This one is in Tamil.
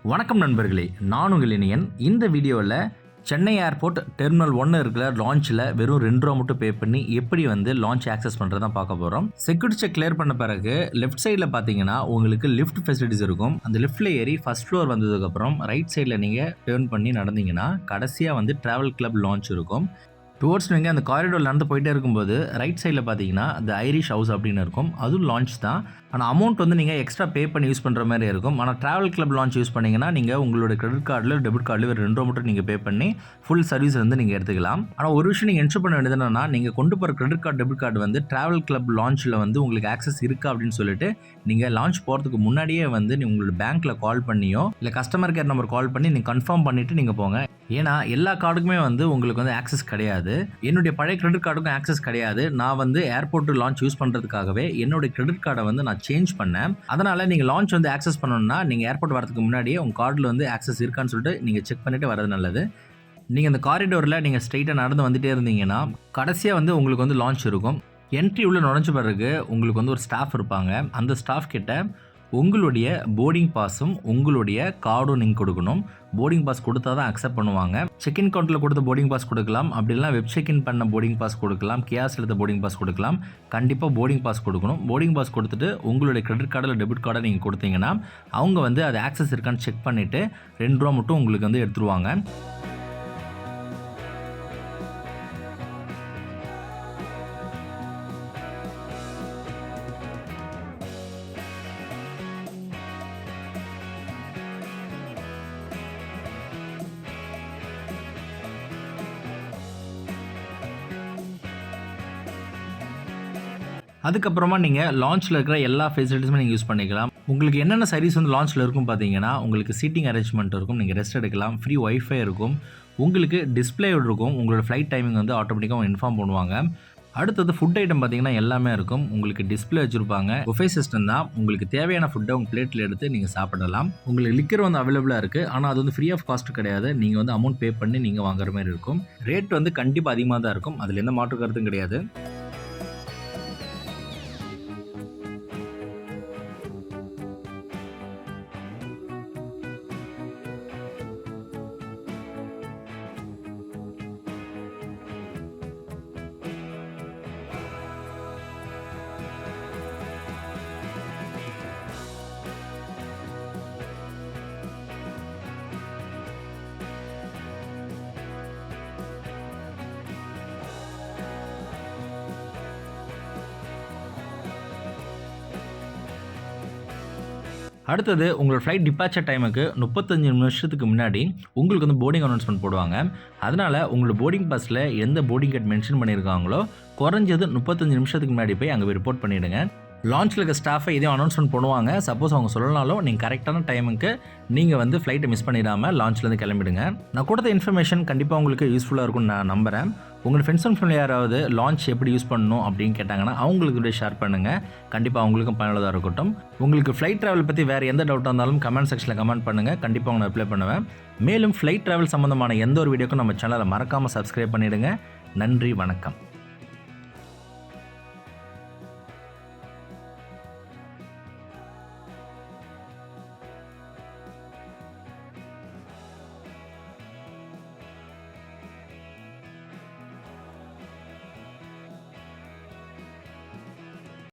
வணக்கம் நண்பர்களே, நான் உங்கள் இனியன். இந்த வீடியோவில் சென்னை ஏர்போர்ட் டெர்மினல் 1 இருக்கிற லான்ச்சில் வெறும் 2 ரூபா மட்டும் பே பண்ணி எப்படி லான்ச் ஆக்சஸ் பண்ணுறது தான் பார்க்க போகிறோம். செக்யூரிட்டி செக் கிளியர் பண்ண பிறகு லெஃப்ட் சைடில் பார்த்தீங்கன்னா உங்களுக்கு லிஃப்ட் ஃபெசிலிட்டிஸ் இருக்கும். அந்த லிஃப்ட்டில் ஏறி ஃபர்ஸ்ட் ஃப்ளோர் வந்ததுக்கப்புறம் ரைட் சைடில் நீங்கள் டேர்ன் பண்ணி நடந்தீங்கன்னா கடைசியாக ட்ராவல் கிளப் லான்ச் இருக்கும். டுவர்ட்ஸ் நீங்கள் அந்த காரிடோர் நடந்து போயிட்டே இருக்கும்போது ரைட் சைடில் பார்த்தீங்கன்னா த ஐரிஷ் ஹவுஸ் அப்படின்னு இருக்கும். அதுவும் லான்ச் தான். ஆனால் அமௌண்ட் நீங்கள் எக்ஸ்ட்ரா பே பண்ணி யூஸ் பண்ணுற மாதிரி இருக்கும். ஆனால் ட்ராவல் கிளப் லான்ச் யூஸ் பண்ணிங்கன்னா நீங்கள் உங்களோட கிரெடிட் கார்டில் டெபிட் கார்டில் ஒரு 2 ரூபா மட்டும் நீங்கள் பே பண்ணி ஃபுல் சர்வீஸ் நீங்கள் எடுத்துக்கலாம். ஆனால் ஒரு விஷயம் நீங்கள் என்ஷூர் பண்ண வேண்டியது என்னன்னா, நீங்கள் கொண்டு போகிற credit card debit card travel club லான்ச்சில் உங்களுக்கு ஆக்சஸ் இருக்கா அப்படின்னு சொல்லிட்டு நீங்கள் லான்ச் போகிறதுக்கு முன்னாடியே உங்களோட பேங்க்கில் கால் பண்ணியோ இல்லை கஸ்டமர் கேர் நம்பர் கால் பண்ணி நீங்கள் கன்ஃபார்ம் பண்ணிவிட்டு நீங்கள் போங்க. ஏன்னா எல்லா கார்டுக்குமே உங்களுக்கு ஆக்சஸ் கிடையாது. என்னுடைய பழைய கிரெடிட் கார்டுக்கும் ஆக்சஸ் கிடையாது. நான் ஏர்போர்ட் லான்ச் யூஸ் பண்ணுறதுக்காகவே என்னுடைய கிரெடிட் கார்டை நான் சேஞ்ச் பண்ணேன். அதனால் நீங்கள் லான்ச் ஆக்சஸ் பண்ணணும்னா நீங்கள் ஏர்போர்ட் வரதுக்கு முன்னாடியே உங்கள் கார்டில் ஆக்சஸ் இருக்கான்னு சொல்லிட்டு நீங்கள் செக் பண்ணிவிட்டு வரது நல்லது. நீங்கள் அந்த காரிடோரில் நீங்கள் ஸ்ட்ரெயிட்டாக நடந்து வந்துகிட்டே இருந்தீங்கன்னா கடைசியாக உங்களுக்கு லான்ச் இருக்கும். என்ட்ரி உள்ள நுழைஞ்ச பிறகு உங்களுக்கு ஒரு ஸ்டாஃப் இருப்பாங்க. அந்த ஸ்டாஃப் கிட்ட உங்களுடைய போர்டிங் பாஸும் உங்களுடைய கார்டும் நீங்கள் கொடுக்கணும். போர்டிங் பாஸ் கொடுத்தா தான் அக்செப்ட் பண்ணுவாங்க. செக்இன் கவுண்டரில் கொடுத்த போர்டிங் பாஸ் கொடுக்கலாம், அப்படிலாம் வெப் செக்இன் பண்ண போர்டிங் பாஸ் கொடுக்கலாம், கியாஸ் எடுத்த போர்டிங் பாஸ் கொடுக்கலாம். கண்டிப்பாக போர்டிங் பாஸ் கொடுக்கணும். போர்டிங் பாஸ் கொடுத்துட்டு உங்களுடைய கிரெடிட் கார்டில் டெபிட் கார்டை நீங்கள் கொடுத்தீங்கன்னா அவங்க அது ஆக்சஸ் இருக்கான்னு செக் பண்ணிவிட்டு 2 ரூபா மட்டும் உங்களுக்கு எடுத்துருவாங்க. அதுக்கப்புறமா நீங்கள் லான்ச்சில் இருக்கிற எல்லா ஃபெசிலிட்டிஸுமே நீங்கள் யூஸ் பண்ணிக்கலாம். உங்களுக்கு என்னென்ன சர்வீஸ் லான்ச்சில் இருக்கும் பார்த்தீங்கன்னா, உங்களுக்கு சீட்டிங் அரேஞ்ச்மெண்ட் இருக்கும், நீங்கள் ரெஸ்ட் எடுக்கலாம், ஃப்ரீ ஒய்ஃபை இருக்கும், உங்களுக்கு டிஸ்பிளே இருக்கும், உங்களோட ஃப்ளைட் டைமிங் ஆட்டோமேட்டிக்காக இன்ஃபார்ம் பண்ணுவாங்க. அடுத்தது ஃபுட் ஐட்டம் பார்த்தீங்கன்னா எல்லாமே இருக்கும். உங்களுக்கு டிஸ்பிளே வச்சுருப்பாங்க. புஃபே சிஸ்டம் தான். உங்களுக்கு தேவையான ஃபுட்டை உங்கள் பிளேட்டில் எடுத்து நீங்கள் சாப்பிடலாம். உங்களுக்கு லிக்கர் அவைலபிளாக இருக்குது. ஆனால் அது ஃப்ரீ ஆஃப் காஸ்ட் கிடையாது. நீங்கள் அமௌண்ட் பே பண்ணி நீங்கள் வாங்குற மாதிரி இருக்கும். ரேட் கண்டிப்பாக அதிகமாக தான் இருக்கும். அதில் எந்த மாற்று கருத்தும் கிடையாது. அடுத்தது உங்களோட ஃப்ளைட் டிபார்ச்சர் டைமுக்கு 35 நிமிஷத்துக்கு முன்னாடி உங்களுக்கு போர்டிங் அனௌன்ஸ்மெண்ட் போடுவாங்க. அதனால் உங்களோட போர்டிங் பாஸில் எந்த போர்டிங் கேட் மென்ஷன் பண்ணியிருக்காங்களோ குறைஞ்சது 35 நிமிஷத்துக்கு முன்னாடி போய் அங்கே ரிப்போர்ட் பண்ணிவிடுங்க. லான்ச்சில் இருக்க ஸ்டாஃபை இதையும் அனௌன்ஸ்மெண்ட் பண்ணுவாங்க. சப்போஸ் அவங்க சொல்லனாலும் நீங்கள் கரெக்டான டைமுக்கு நீங்கள் ஃப்ளைட்டை மிஸ் பண்ணிடாமல் லான்ச்லேருந்து கிளம்பிடுங்க. நான் கொடுத்த இன்ஃபர்மேஷன் கண்டிப்பாக உங்களுக்கு யூஸ்ஃபுல்லாக இருக்கும்னு நான் நம்புகிறேன். உங்கள் ஃப்ரெண்ட்ஸ் அண்ட் ஃபேமிலி யாராவது லான்ச் எப்படி யூஸ் பண்ணணும் அப்படின்னு கேட்டாங்கன்னா அவங்களுக்கு ஷேர் பண்ணுங்கள். கண்டிப்பாக அவங்களுக்கும் பயனுள்ளதாக இருக்கட்டும். உங்களுக்கு ஃப்ளைட் ட்ராவல் பற்றி வேறு எந்த டவுட்டாக இருந்தாலும் கமெண்ட் செக்ஷனில் கமெண்ட் பண்ணுங்கள். கண்டிப்பாக உங்களை ரிப்ளை பண்ணுவேன். மேலும் ஃப்ளைட் ட்ராவல் சம்மந்தமான எந்த ஒரு வீடியோக்கும் நம்ம சேனலை மறக்காமல் சப்ஸ்கிரைப் பண்ணிவிடுங்க. நன்றி, வணக்கம்.